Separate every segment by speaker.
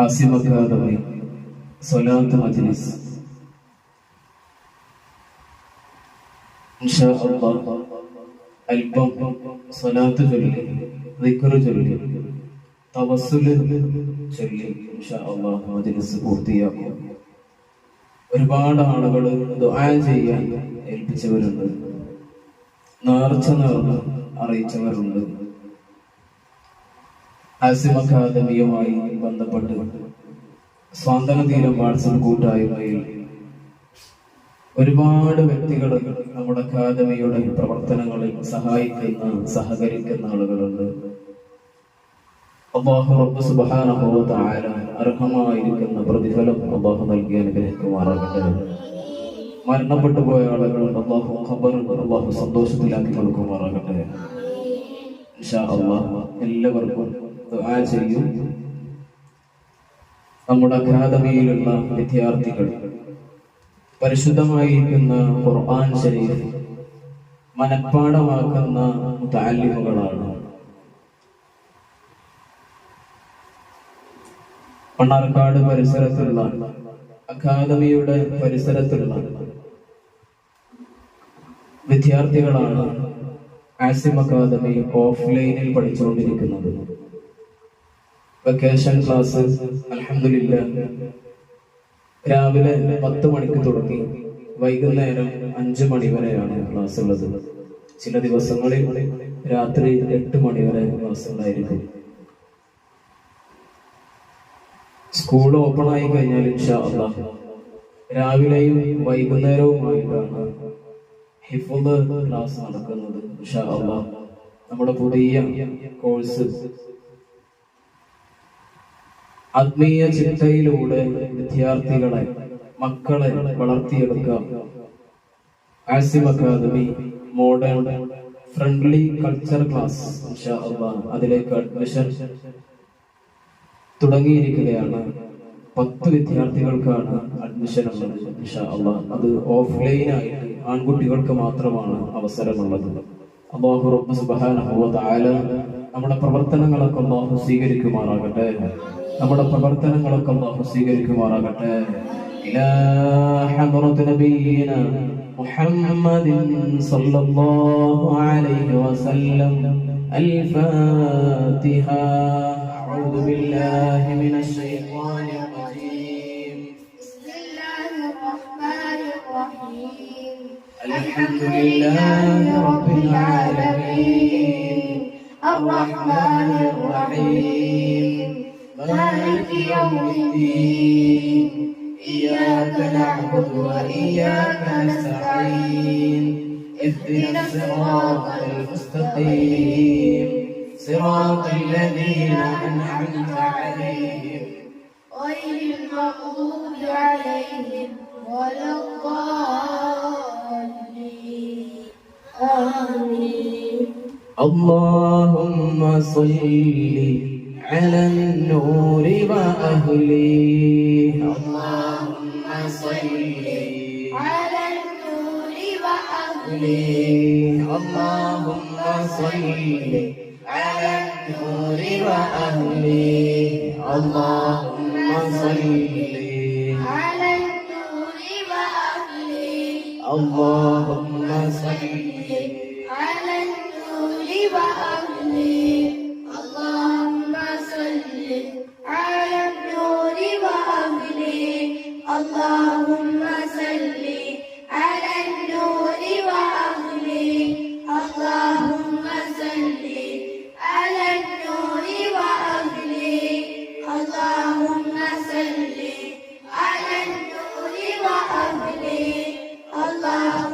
Speaker 1: Asim academy സ്വലാത്ത് മജ്ലിസ് ഇൻഷാ അല്ലാഹ് അല്പം സ്വലാത്ത് ചൊല്ലി, ദിക്ർ ചൊല്ലി, തവസ്സുൽ ചൊല്ലി ഇൻഷാ അല്ലാഹ് മജ്ലിസ് പൂർത്തിയാക്കും. ഒരുപാട് ആളുകൾ ദുആ ചെയ്യാൻ ഏൽപ്പിച്ചവരുണ്ട്, നേർച്ച നേർന്ന് അറിയിച്ചവരുണ്ട്. ആസിം അക്കാദമിയുമായി ബന്ധപ്പെട്ട് സ്വാതന്ത്ര്യതീരം വാട്സപ്പ് കൂട്ടായ്മയിൽ ഒരുപാട് വ്യക്തികൾ നമ്മുടെ അക്കാദമിയുടെ പ്രവർത്തനങ്ങളിൽ സഹായിക്കുന്ന, സഹകരിക്കുന്ന ആളുകളുണ്ട്. അല്ലാഹു റബ്ബ് സുബ്ഹാനഹു വ തആല അർഹമായിരിക്കുന്ന പ്രതിഫലം അല്ലാഹു നൽകി അനുഗ്രഹിക്കുമാറാകട്ടെ. മരണപ്പെട്ടു പോയ ആളുകൾ അല്ലാഹു ഖബറിൽ അല്ലാഹു സന്തോഷത്തിലാക്കി കൊടുക്കുമാറാകട്ടെ. ഇൻഷാ അല്ലാഹ് എല്ലാവർക്കും ദുആ ചെയ്യും. നമ്മുടെ അക്കാദമിയിലുള്ള വിദ്യാർത്ഥികൾ പരിശുദ്ധമായിരിക്കുന്ന ഖുർആൻ ശരീഫ് മനഃപ്പാഠമാക്കുന്ന മുതഅല്ലിമുകളാണ്. മണ്ണാർക്കാട് പരിസരത്തുള്ള അക്കാദമിയുടെ പരിസരത്തുള്ള വിദ്യാർത്ഥികളാണ് ആസിം അക്കാദമി ഓഫ്ലൈനിൽ പഠിച്ചുകൊണ്ടിരിക്കുന്നത്. വെക്കേഷൻ ക്ലാസ് അൽഹംദുലില്ലാഹ് രാവിലെ 10 മണിക്ക് തുടങ്ങി വൈകുന്നേരം 5 മണി വരെയാണ് ക്ലാസ് ഉള്ളത്. ചില ദിവസങ്ങളിൽ രാത്രി 8 മണി വരെ ക്ലാസ് ഉണ്ടായിരിക്കും. സ്കൂൾ ഓപ്പൺ ആയി കഴിഞ്ഞാൽ ഇൻഷാ അല്ലാഹ് രാവിലെയും വൈകുന്നേരവുമായിട്ടാണ് ഹിഫ്ള് ക്ലാസ് നടക്കുന്നത്. ഇൻഷാ അല്ലാഹ് നമ്മുടെ പുതിയ കോഴ്സ് ആത്മീയ ചിട്ടയിലൂടെ വിദ്യാർത്ഥികളെ, മക്കളെ വളർത്തിയെടുക്കാം. Asim academy modern friendly culture class ഇൻഷാ അല്ലാഹ് അതിലേക്ക് അഡ്മിഷൻ തുടങ്ങിയിരിക്കുകയാണ്. 10 വിദ്യാർത്ഥികൾക്കാണ് അഡ്മിഷൻ ഉള്ളത് ഇൻഷാ അല്ലാഹ്. അത് ഓഫ്ലൈൻ ആയിട്ട് ആൺകുട്ടികൾക്ക് മാത്രമാണ് അവസരമുള്ളത്. അല്ലാഹു റബ്ബ് സുബ്ഹാനഹു വ തആല നമ്മുടെ പ്രവർത്തനങ്ങളൊക്കെ അല്ലാഹു സ്വീകരിക്കുമാറാകട്ടെ. നമ്മുടെ പ്രവർത്തനങ്ങളൊക്കെ അല്ലാഹു സ്വീകരിക്കുമാറാകട്ടെ. ഇലാ ഹദ്റത്ത് നബിയിന മുഹമ്മദിൻ സല്ലല്ലാഹു അലൈഹി വസല്ലം. അൽ-ഫാത്തിഹ. അഊദു ബില്ലാഹി മിനശ് ശൈത്വാനിർ റജീം. ബിസ്മില്ലാഹിർ റഹ്മാനിർ റഹീം. അൽഹംദുലില്ലാഹി റബ്ബിൽ ആലമീൻ. അർ-റഹ്മാനിർ റഹീം. مالك يوم الدين. إياك نعبد وإياك نستعين. اهدنا الصراط المستقيم. صراط الذين أنعمت عليهم غير المغضوب عليهم ولا الضالين. آمين. اللهم صل على النور وأهله. اللهم صل على النور وأهله. اللهم صل على النور وأهله. اللهم صل على النور وأهله. اللهم صل على النور وأهله. اللهم صل على النور وأهله. اللهم صل على النور وأهله. اللهم صل على النور وأهله. اللهم صل على النور وأهله. اللهم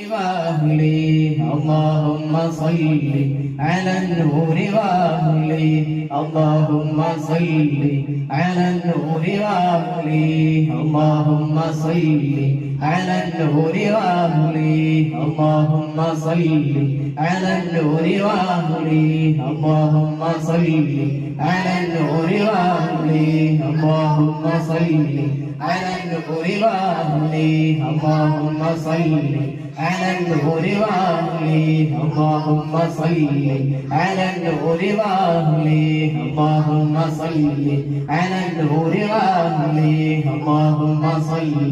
Speaker 1: واهلي اللهم صل على النور واهلي اللهم صل على النور واهلي اللهم صل على النور واهلي اللهم صل على النور واهلي اللهم صل على النور واهلي اللهم صل على النور واهلي اللهم صل على النور واهلي اللهم صل على النور واهلي اللهم صل على النور واهلي اللهم صل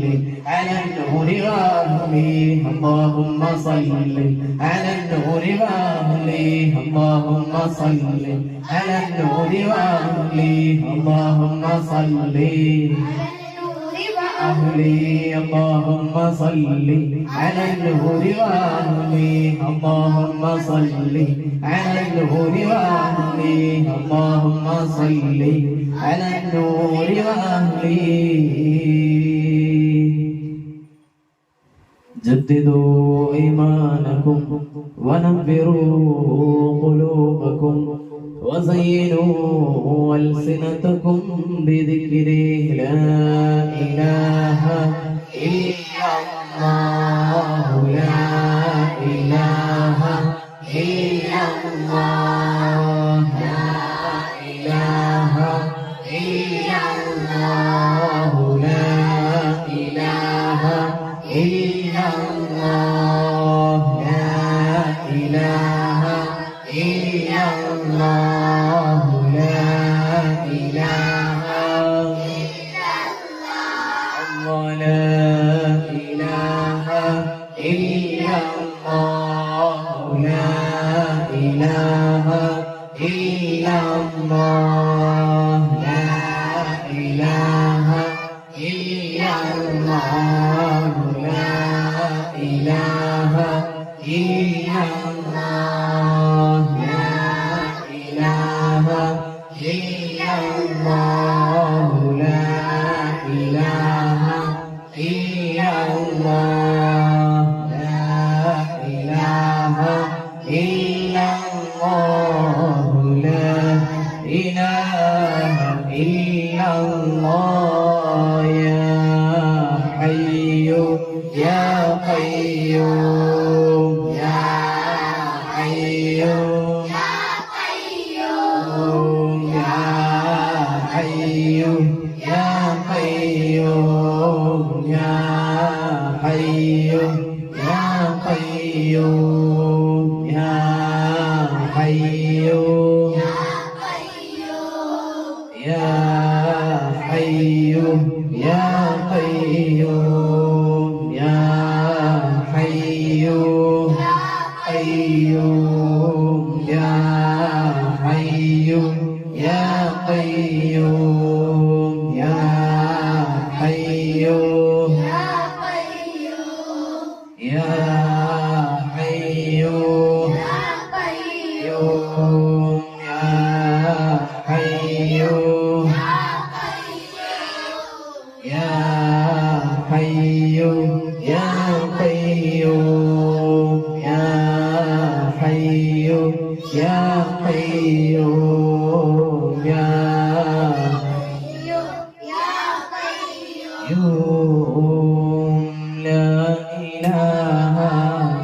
Speaker 1: على النور واهلي اللهم صل على النور واهلي اللهم صل على النور واهلي اللهم صل أهلي اللهم صل على النور وأهلي اللهم صل على النور وأهلي اللهم صل على النور وأهلي جددوا إيمانكم ونبروا قلوبكم وزينوا ألسنتكم بذكره لا إله إلا الله لا إله إلا الله لا إله إلا الله لا إله إلا الله لا إله إلا الله لا إله إلا الله لا إله إلا الله لا إله إلا الله لا إله إلا الله لا إله إلا الله لا إله إلا الله لا إله إلا الله لا إله إلا الله لا إله إلا الله يا حي يا قيوم يا حي يا قيوم يا حي يا قيوم يا حي يا قيوم يا حي يا حي يا قيوم يا حي قيوم يا حي يا قيوم يا حي يا حي قيوم يا حي يا حي يا قيوم يا حي يا قيوم يا قيوم لا إله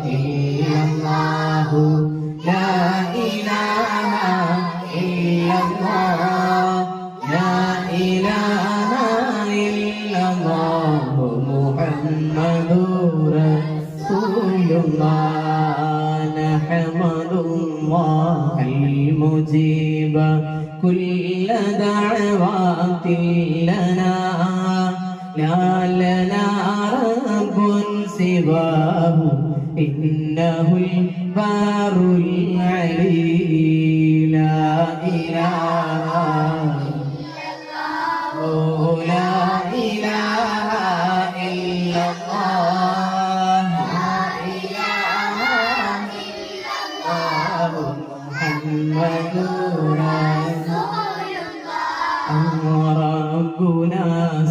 Speaker 1: إلا الله لا إله إلا الله لا إله إلا الله محمد رسول الله نحمد الله المجيب كل دعوات لنا لا لنا رب سواه إنه البار العلي لا إله لا إله إلا الله لا إله إلا الله محمد رسول الله ربنا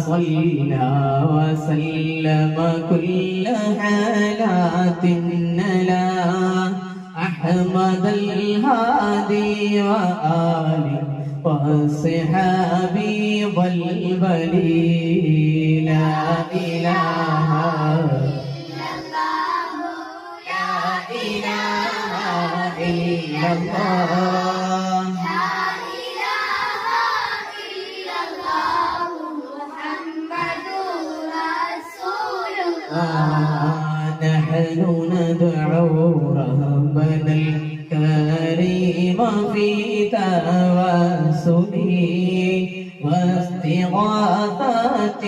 Speaker 1: صلى وسلم كل حالات أحمد الهادي وآله وصحابي والولي لا إله إلا الله لا إله إلا الله لا إله إلا الله محمد رسول الله نحن ندعو ربنا الكريم في توسل واستغاثة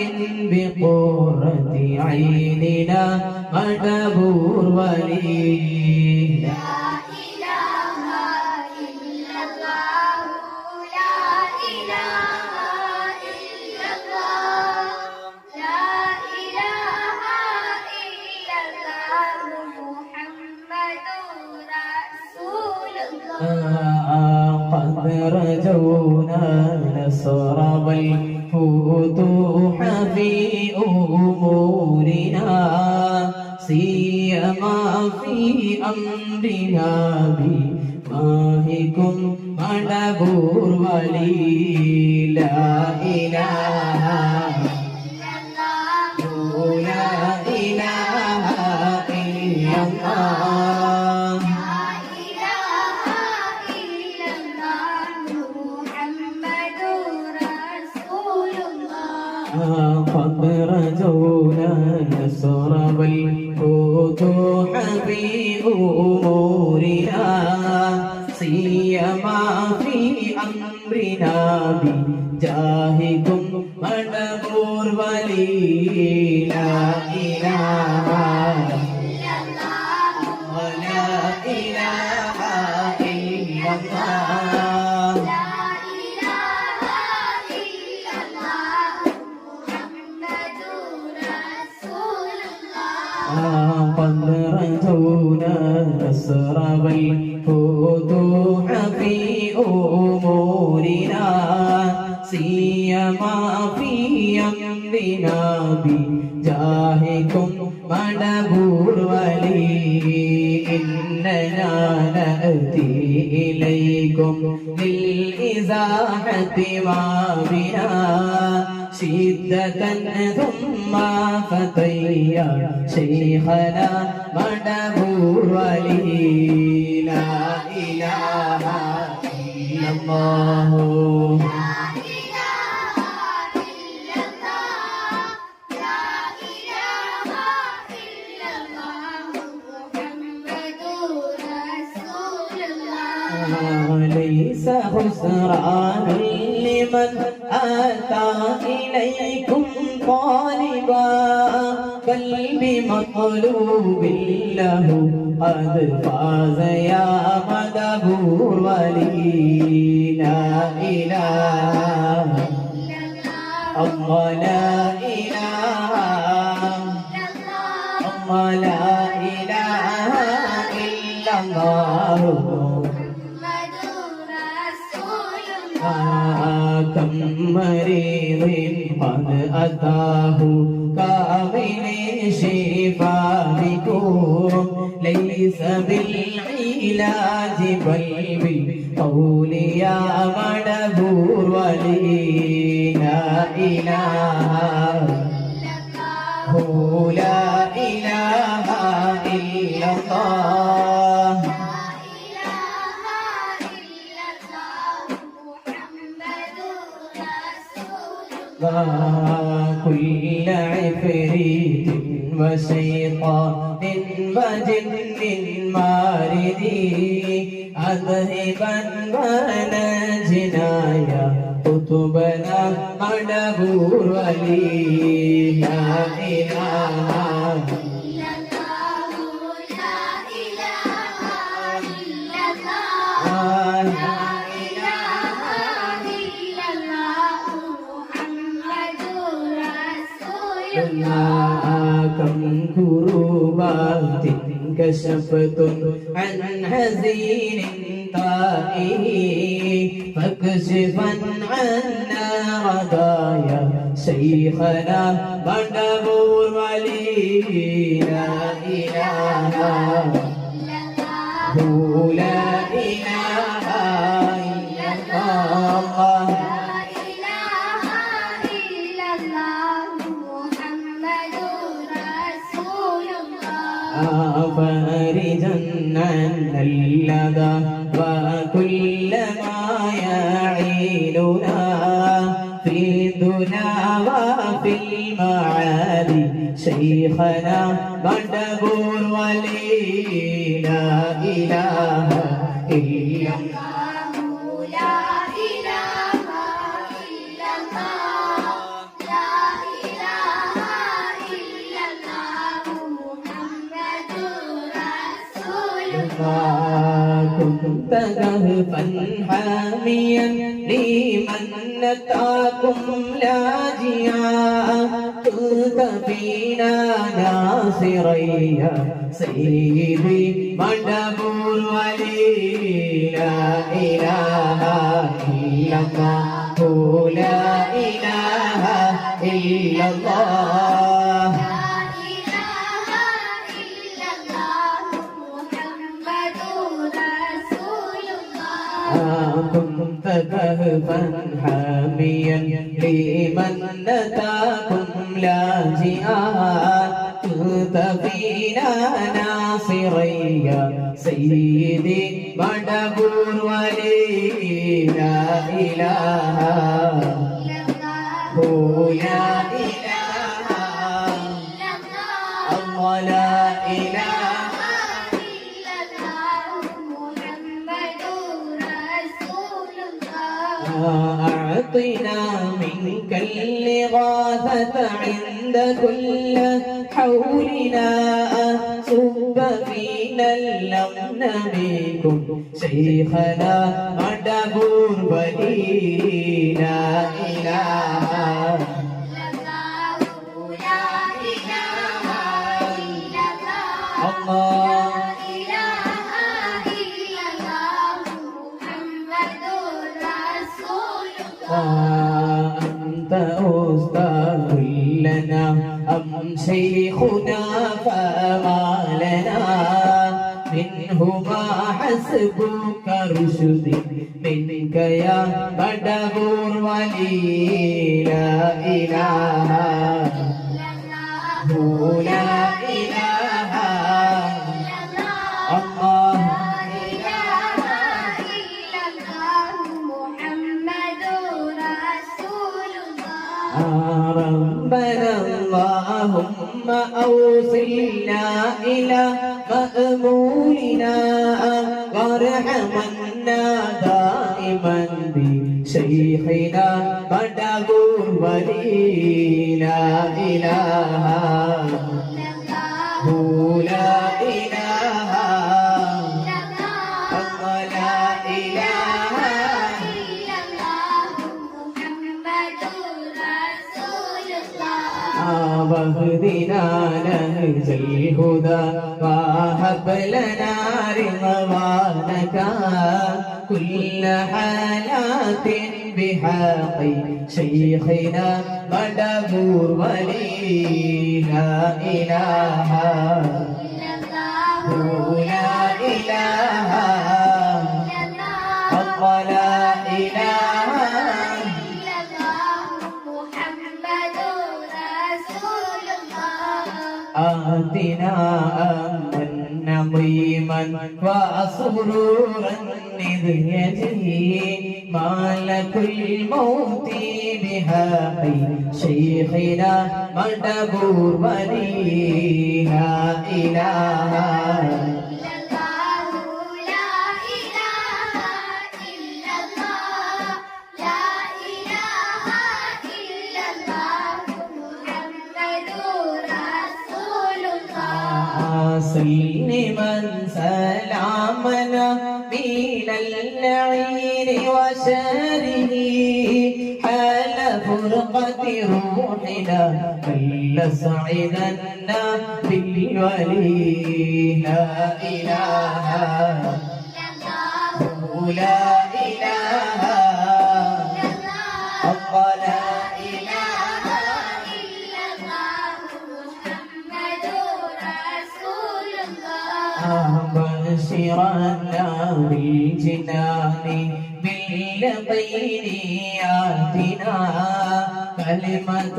Speaker 1: بقرة عيننا مدبور ولي لا إله إلا الله لا إله إلا الله لا إله إلا الله محمد رسول الله قد رجونا نصر والفتوح في أمورنا سيما في أمرنا بماهكم مدبور ولي لا إله إلا الله لا إله إلا الله قد رجونا نصر والفتوح في أمورنا سيما في أمرنا بجاهكم مدبور ولي لا إله إلا الله لا إله إلا الله قد رجونا نصر والفتوح في أمورنا سيما في أمرنا بجاهكم مدبور ولي إننا نأتي إليكم للإزاحة ما بنا شدة ثم فتيا شيخنا مدبور ولي لا إله إلا الله لا إله إلا الله لا إله إلا الله محمد رسول الله ليس خسران لمن أتى إليكم طالبا بل بمطلوب له قد فاز يا مدبور ولي لا إله الله لا إله الله لا إله إلا الله كم مريض قد أتاه كامل شفائكم ليس بالعلاج بل بالقول يا مدبور ولي لا إله هو لا إله إلا الله كل عفريت وشيطان وجن مارد أذهبا ونجنا يا قطبنا مدبور ولي لا إله إلا الله لا إله إلا الله لا إله إلا الله محمد رسول الله كم كروبات كشفت عن حزين طائه فاكشفا عنا غدايا شيخنا مدبور ولي لا إله إلا الله لا إله إلا الله
Speaker 2: لا إله إلا الله محمد رسول الله
Speaker 1: فارجا عنا اللذى وكل ما يعيننا في الدنيا وفي المعادي شيخنا مدبور ولي لا إله إلا الله
Speaker 2: لا إله إلا الله لا إله إلا الله محمد رسول الله
Speaker 1: كنت كهفا حاميا لمن نتاكم لاجيا كنت فينا ناصريا سيدي مدبور ولي لا إله إلا الله لا إله إلا الله
Speaker 2: لا إله إلا الله محمد رسول الله
Speaker 1: كنت كهفا حاميا لمن نتاكم لاجئا كنت فينا ناصريا سيدي مدبور ولي لا إله لا إله الله لا إله
Speaker 2: إلا الله محمد رسول الله
Speaker 1: أعطنا منك الإغاثة عند كل حولنا صب فينا الأمن بكم شيخنا مدبور ولي لا إله
Speaker 2: لا إله إلا الله
Speaker 1: الله
Speaker 2: لا إله إلا الله محمد رسول الله
Speaker 1: أنت أستاذ لنا أم شيخنا فما لنا منهما حسبك رشدي منك يا مدبور ولي لا إله لا إله الله ربنا اللهم أوصلنا إلى مأمولنا وارحمنا دائما بشيخنا مدبور ولي لا إله لا إله الله لا إله واهدنا نهج الهدى وهب لنا رضوانك كل حالات بحق شيخنا مدبور ولي لا إله لا إله الله لا إله آتنا أمنا عظيما وسرورا إذ يجي مالك الموت بحق شيخنا مدبور ولي لا إله سلما سلامنا من اللعين وشره حال فرقة روحنا بل سعدنا بالولي لا إله لا إله الله لا إله
Speaker 2: محمد رسول الله
Speaker 1: وبشرنا بالجنان باليقين آتنا كلمة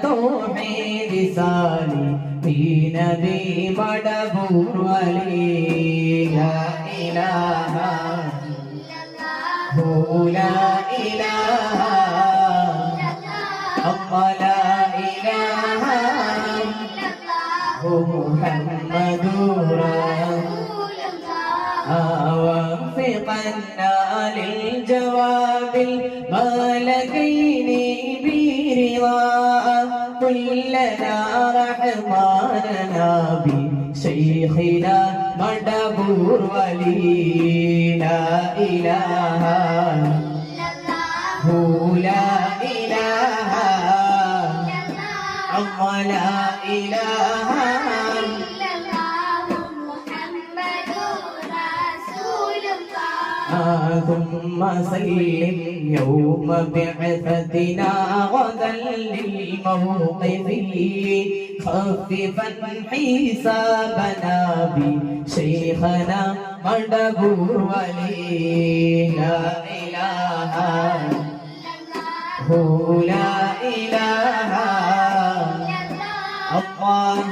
Speaker 1: توحيد صالحين بمدبور ولي لا إله هو لا إله الله لا إله هو محمد وفقنا للجواب الملكين برضا قل لنا رحماننا بشيخنا مدبور ولي لا إله هو لا إله الله لا إله ثم سلم يوم بعثتنا غدا للموقف خففا حسابنا بشيخنا مدبور ولي لا إله هو لا إله الله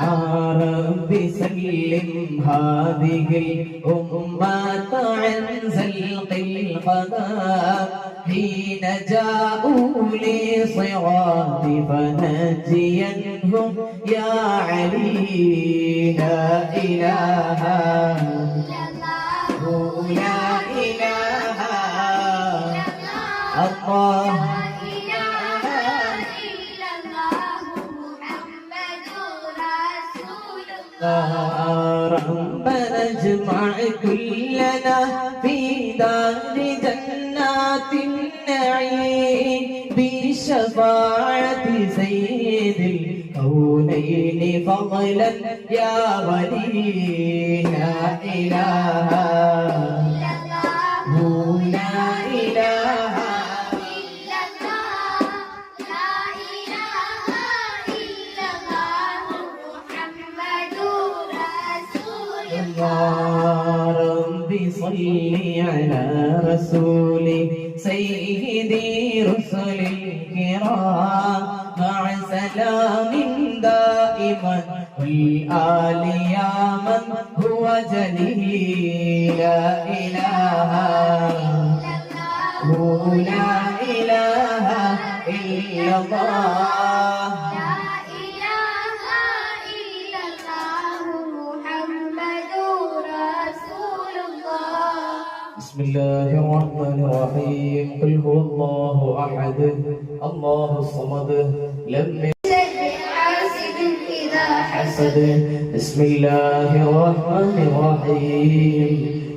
Speaker 1: رب سلم هذه الأمة عن زلق القضاء حين جاءوا لصراط فنجينهم يا علي لا إله هو لا إله الله ربنا اجمع كلنا في دار جنات النعيم بشفاعة سيد الكونين فضلا يا ولي لا إله هو لا إله رب صل على رسول سيدي رسل الكرام مع سلام دائما والآل يا من هو جليل لا إله هو لا إله إلا الله بسم الله الرحمن الرحيم قل هو الله أحد الله الصمد لم يلد
Speaker 2: حاسد إذا
Speaker 1: حسد بسم الله الرحمن الرحيم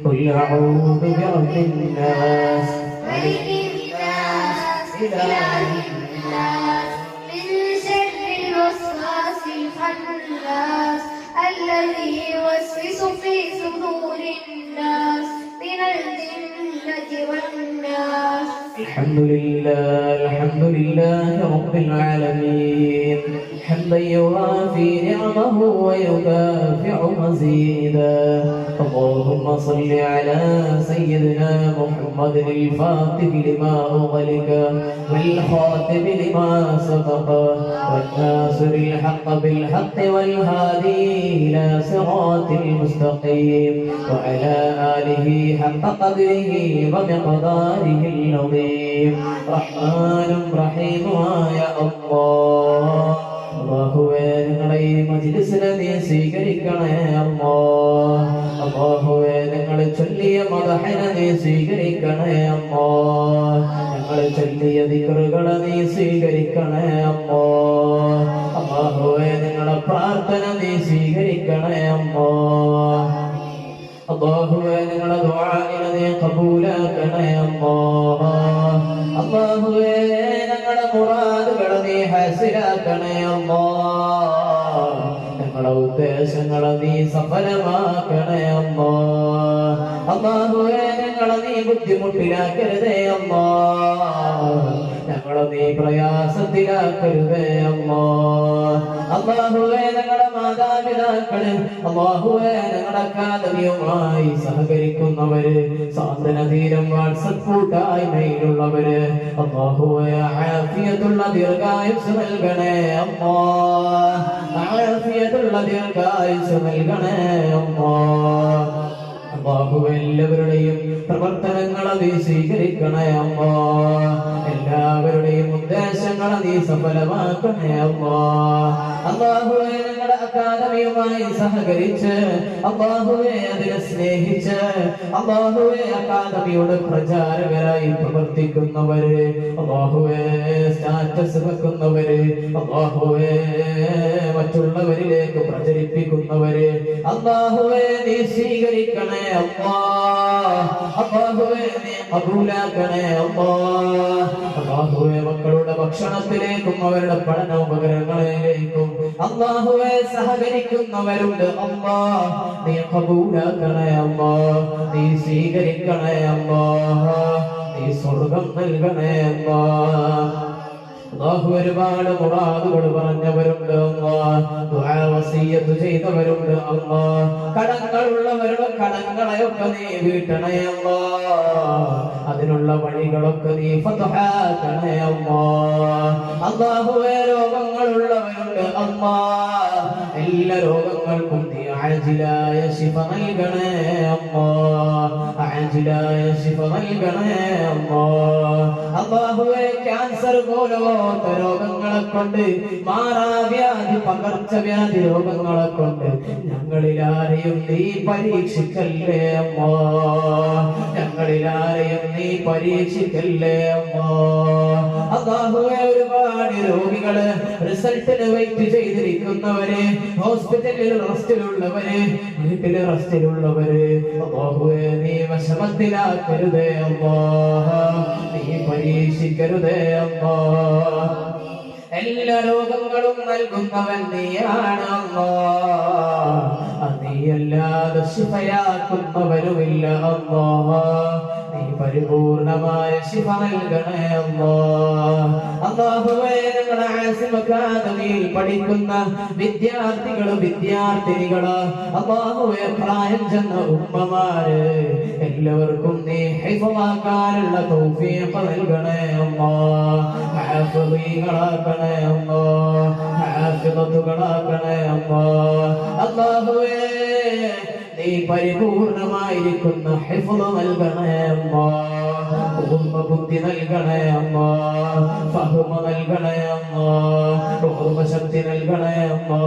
Speaker 1: قل أعوذ برب الناس
Speaker 2: ملك الناس إله الناس من شر الوسواس الخناس الذي يوسوس في صدور الناس من الجنة والناس
Speaker 1: الحمد لله رب العالمين حمدا يوافي نعمه ويكافئ مزيدا اللهم صل على سيدنا محمد الفاتح لما أغلق والخاتم لما سبق والناصر الحق بالحق والهادي إلى صراط المستقيم وعلى آله حق قدره ومقداره العظيم رحمن رحيم يا الله അല്ലാഹുവേ ഞങ്ങളെ ഈ മജ്‌ലിസിനെ നീ സ്വീകരിക്കണേ അല്ലാഹ് അല്ലാഹുവേ ഞങ്ങളെ ചൊല്ലിയ മദ്ഹിനെ നീ സ്വീകരിക്കണേ അല്ലാഹ് ഞങ്ങളെ ചൊല്ലിയ ദിക്റുകളെ നീ സ്വീകരിക്കണേ അല്ലാഹ് അല്ലാഹുവേ ഞങ്ങളെ പ്രാർത്ഥന നീ സ്വീകരിക്കണേ അല്ലാഹ് അല്ലാഹുവേ ഞങ്ങളെ ദുആഇനെ നീ ഖബൂലാക്കണേ അല്ലാഹ് അല്ലാഹുവേ ഞങ്ങളുടെ മുറാദുകളെ നീ ഹാസിലാക്കണേ അല്ലാഹ് ഞങ്ങളുടെ ഉദ്ദേശങ്ങളെ നീ സഫലമാക്കണേ അല്ലാഹ് അല്ലാഹുവേ ഞങ്ങളെ നീ ബുദ്ധിമുട്ടിലാക്കരുതേ അല്ലാ, ഞങ്ങളെ നീ പ്രയാസത്തിലാക്കരുതേ അല്ലാ. അല്ലാഹുവേ ഞങ്ങളുടെ മാതാപിതാക്കള്, അല്ലാഹുവേ ഞങ്ങളുടെ അക്കാദമിയുമായി സഹകരിക്കുന്നവര്, സാന്ത്വനതീരം വാട്സപ്പ് കൂട്ടായ്മയിലുള്ളവര്, അല്ലാഹുവേ ആഫിയത്തുള്ള ദീർഘായുസ് നൽകണേ അല്ലാ, ആഫിയത്തുള്ള ദീർഘായുസ് നൽകണേ അല്ലാ. അല്ലാഹുവേ എല്ലാവരുടെയും പ്രവർത്തനങ്ങളെ നീ സ്വീകരിക്കണേ അല്ലാ, എല്ലാവരുടെയും ഉദ്ദേശങ്ങളെ നീ സഫലമാക്കണേ അല്ലാ. അല്ലാഹുവേ ഞങ്ങളുടെ അക്കാദമിയുമായി സഹകരിച്ച്, അല്ലാഹുവേ അതിനെ സ്നേഹിച്ച്, അല്ലാഹുവേ അക്കാദമിയുടെ പ്രചാരകരായി പ്രവർത്തിക്കുന്നവര്, അല്ലാഹുവേ സ്റ്റാറ്റസ് വെക്കുന്നവര്, അല്ലാഹുവേ മറ്റുള്ളവരിലേക്ക് പ്രചരിപ്പിക്കുന്നവര്, അല്ലാഹുവേ നീ സ്വീകരിക്കണേ അല്ലാ, അല്ലാഹുവേ നീ കബൂലാക്കണേ അല്ലാ. അല്ലാഹുവേ മക്കളുടെ ഭക്ഷണത്തിലേക്കും അവരുടെ പഠനോപകരണങ്ങളിലേക്കും അല്ലാഹുവേ സഹകരിക്കുന്നവരുണ്ട് അല്ലാ, നീ കബൂലാക്കണേ അല്ലാ, നീ സ്വീകരിക്കണേ അല്ലാ, നീ സ്വർഗം നൽകണേ അല്ലാ. അല്ലാഹു ഒരുപാട് മുറാദുകൾ പറഞ്ഞവരുണ്ട് അല്ലാ, ദുആ വസിയ്യത്ത് ചെയ്തവരുണ്ട് അല്ലാ, കടങ്ങളുള്ളവരുടെ കടങ്ങളെയൊക്കെ നീ വീട്ടണേ അല്ലാ, അതിനുള്ള വഴികളൊക്കെ നീ ഫതഹാക്കണേ അല്ലാ. അല്ലാഹുവേ രോഗങ്ങളുള്ളവരുണ്ട് അല്ലാ, എല്ലാ രോഗങ്ങൾക്കും നീ ആജിലായ ശിഫ നൽകണേ അല്ലാ, ആജിലായ ശിഫ നൽകണേ അല്ലാ. അല്ലാഹുവേ ക്യാൻസർ പോലത്തെ രോഗങ്ങളെ കൊണ്ട്, മാറാവ്യാധി പകർച്ചവ്യാധി രോഗങ്ങളെ കൊണ്ട് ഞങ്ങളിലാരെയും നീ പരീക്ഷിക്കല്ലേ അമ്മോ, ഞങ്ങളിലാരെയും നീ പരീക്ഷിക്കല്ലേ അമ്മോ. അല്ലാഹുവേ ഒരുപാട് രോഗികള് റിസൾട്ടിന് വെയിറ്റ് ചെയ്തിരിക്കുന്നവര്, ഹോസ്പിറ്റലിൽ റെസ്റ്റിലുള്ളവര്, വീട്ടില് റെസ്റ്റിലുള്ളവര്, അല്ലാഹുവേ നീ വിഷമത്തിലാക്കരുതേ അമ്മോ, നീ പരീക്ഷിക്കരുതേ അമ്മോ. എല്ലാ രോഗങ്ങളും നൽകുന്നവൻ നീയാണ് അല്ലാ, നീയല്ലാതെ ശിഫയാക്കുന്നവരുമില്ല അല്ലാ, നീ പരിപൂർണമായ ശിഫ നൽകണേ അല്ലാ. അല്ലാഹുവേ ഞങ്ങളുടെ ആസിം അക്കാദമിയിൽ പഠിക്കുന്ന വിദ്യാർത്ഥികള് വിദ്യാർത്ഥിനികള്, അല്ലാഹുവേ പ്രായം ചെന്ന ഉമ്മമാര് എല്ലാവർക്കും നീ ഹിഫ്ളാക്കാനുള്ള തൗഫീഖ് നൽകണേ അല്ലാ, ഹാഫിളീകളാക്കണേ അല്ലാ, ഹാഫിളത്തുകളാക്കണേ അല്ലാ. അല്ലാഹുവേ നീ പരിപൂർണമായിരിക്കുന്ന ഹിഫ്ള് നൽകണേ അല്ലാ, ഓർമ്മ ബുദ്ധി നൽകണേ അല്ലാ, ഫഹ്മ നൽകണേ അല്ലാ, ഓർമ്മ ശക്തി നൽകണേ അല്ലാ,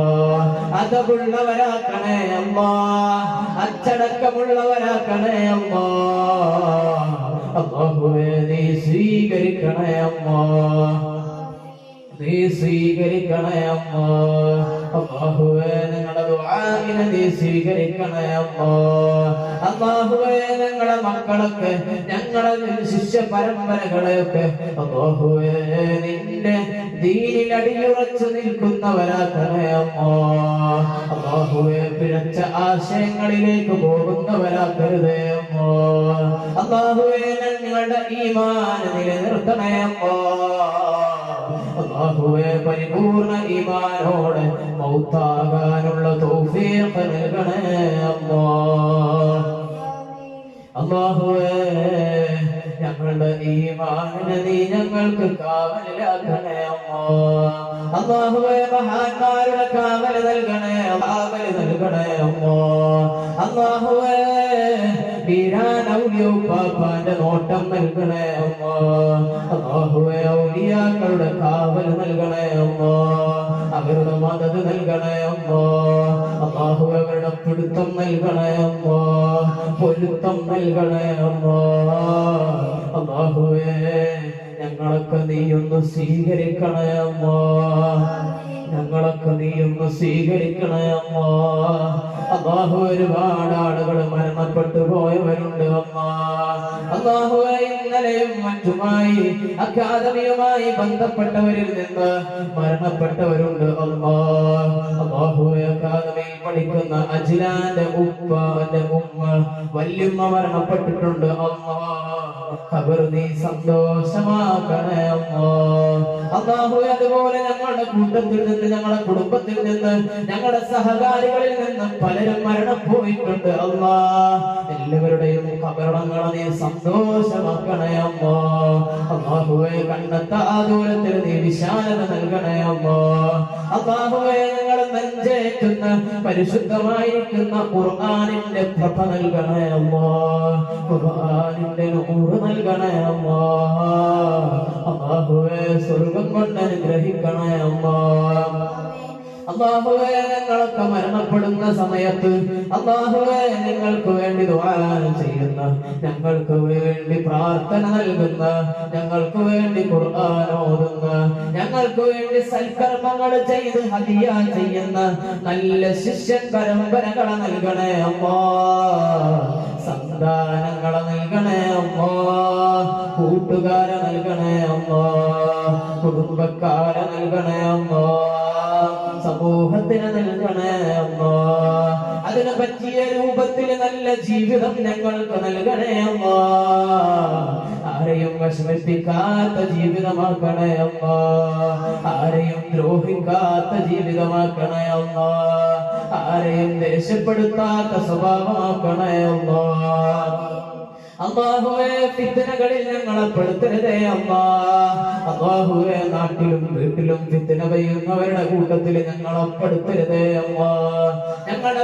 Speaker 1: അദബുള്ളവരാക്കണേ അല്ലാ, അച്ചടക്കമുള്ളവരാക്കണേ അല്ലാ. അല്ലാഹുവേ നീ സ്വീകരിക്കണേ അല്ലാ, നീ സ്വീകരിക്കണേ അല്ലാ. അല്ലാഹുവേ ഞങ്ങളുടെ ദുആഇനെ നീ സ്വീകരിക്കണേ അല്ലാ. അല്ലാഹുവേ ഞങ്ങളുടെ മക്കളൊക്കെ, ഞങ്ങളുടെ ശിഷ്യ പരമ്പരകളെയൊക്കെ അല്ലാഹുവേ നിന്റെ ദീനിൽ അടിയുറച്ചു നിൽക്കുന്നവരാക്കണേ അല്ലാ. അല്ലാഹുവേ പിഴച്ച ആശയങ്ങളിലേക്ക് പോകുന്നവരാക്കരുതേ അല്ലാ. അല്ലാഹുവേ ഞങ്ങളുടെ ഈമാൻ നിലനിർത്തണേ അല്ലാ. അല്ലാഹുവേ പരിപൂർണ ഈമാനോടെ മൗത്താകാനുള്ള തൗഫീഖ് നൽകണേ അല്ലാഹ്. അല്ലാഹുവേ ഞങ്ങളുടെ ഈമാനിനെ നീ ഞങ്ങൾക്ക് കാവലാക്കണേ അല്ലാഹ്. അല്ലാഹുവേ മഹാന്മാരുടെ കാവൽ നൽകണേ, കാവൽ നൽകണേ അല്ലാഹ്. അല്ലാഹുവേ വീരാൻ ഔലിയാപ്പാപ്പാന്റെ നോട്ടം നൽകണേ അല്ലാഹ്. അല്ലാഹുവേ ഔലിയാക്കളുടെ കാവൽ നൽകണേ അല്ലാഹ്, അവരുടെ മദദ് നൽകണേ അല്ലാഹ്. അല്ലാഹുവേ അവരുടെ പിടുത്തം നൽകണേ അല്ലാഹ്, പൊരുത്തം നൽകണേ അല്ലാഹ്. അല്ലാഹുവേ ഞങ്ങളൊക്കെ നീ ഒന്ന് സ്വീകരിക്കണേ അല്ലാഹ്, ഞങ്ങളൊക്കെ നീ ഒന്ന് സ്വീകരിക്കണേ അല്ലാഹ്. അല്ലാഹു ഒരുപാട് ആളുകൾ മരണപ്പെട്ടു പോയവരുണ്ട് അല്ലാഹ്. അല്ലാഹുവേ ഇന്നലെയും മറ്റുമായി അക്കാദമിയുമായി ബന്ധപ്പെട്ടവരിൽ നിന്ന് മരണപ്പെട്ടവരുണ്ട് അല്ലാഹ്. അല്ലാഹുവേ അക്കാദമിയിൽ പഠിക്കുന്ന അജ്ലാന്റെ ഉപ്പ, എന്റെ ഉമ്മ, വല്യമ്മ മരണപ്പെട്ടിട്ടുണ്ട്. ഖബർ നീ സന്തോഷമാക്കണേ അല്ലാഹുവേ. അതുപോലെ ഞങ്ങളുടെ കൂട്ടത്തിൽ നിന്ന്, ഞങ്ങളുടെ കുടുംബത്തിൽ നിന്ന്, ഞങ്ങളുടെ സഹകാരികളിൽ നിന്ന് പലരും മരണപ്പോയിട്ടുണ്ട്. എല്ലാവരുടെയും ഖബറടങ്ങളെ നീ സന്തോഷമാക്കണേ അല്ലാഹുവേ. കണ്ടെത്താ ദൂരത്തിൽ നീ വിശാലത നൽകണേ അല്ലാഹുവേ. ഞങ്ങൾ നെഞ്ചേറ്റുന്ന പരിശുദ്ധമായിരിക്കുന്ന ഖുർആനിന്റെ പ്രഭ നൽകണേ ഖുർആനിന്റെ നൂറ് നൽകണേ അല്ലാഹുവേ. സ്വർഗം കൊണ്ട് അനുഗ്രഹിക്കണേ അല്ലാഹുവേ. ഞങ്ങളൊക്കെ മരണപ്പെടുന്ന സമയത്ത് അല്ലാഹുവേ ഞങ്ങൾക്ക് വേണ്ടി ദുആ ചെയ്യുന്ന, ഞങ്ങൾക്ക് വേണ്ടി പ്രാർത്ഥന നൽകുന്ന, ഞങ്ങൾക്ക് വേണ്ടി ഖുർആൻ ഓതുന്ന, ഞങ്ങൾക്ക് വേണ്ടി സൽക്കർമ്മങ്ങൾ ചെയ്ത് ഹദിയ ചെയ്യുന്ന നല്ല ശിഷ്യൻ പരമ്പരകളെ നൽകണേ സന്താനങ്ങളെ നൽകണേ കൂട്ടുകാരെ നൽകണേ കുടുംബക്കാരെ നൽകണേ സമൂഹത്തിന് നൽകണേ അതിനെ പറ്റിയ രൂപത്തിൽ നല്ല ജീവിതം ഞങ്ങൾക്ക് നൽകണേ ആരെയും വിഷമിപ്പിക്കാത്ത ജീവിതമാക്കണേ ആരെയും ദ്രോഹിക്കാത്ത ജീവിതമാക്കണേ ആരെയും ദേഷ്യപ്പെടുത്താത്ത സ്വഭാവമാക്കണേ അല്ലാഹുവേ. ഫിത്നകളിൽ ഞങ്ങളെ പെടുത്തരുതേ അല്ലാഹുവേ. നാട്ടിലും വീട്ടിലും ഫിത്ന പെയ്യുന്നവരുടെ കൂട്ടത്തിൽ ഞങ്ങളെ പെടുത്തരുതേ ഞങ്ങളുടെ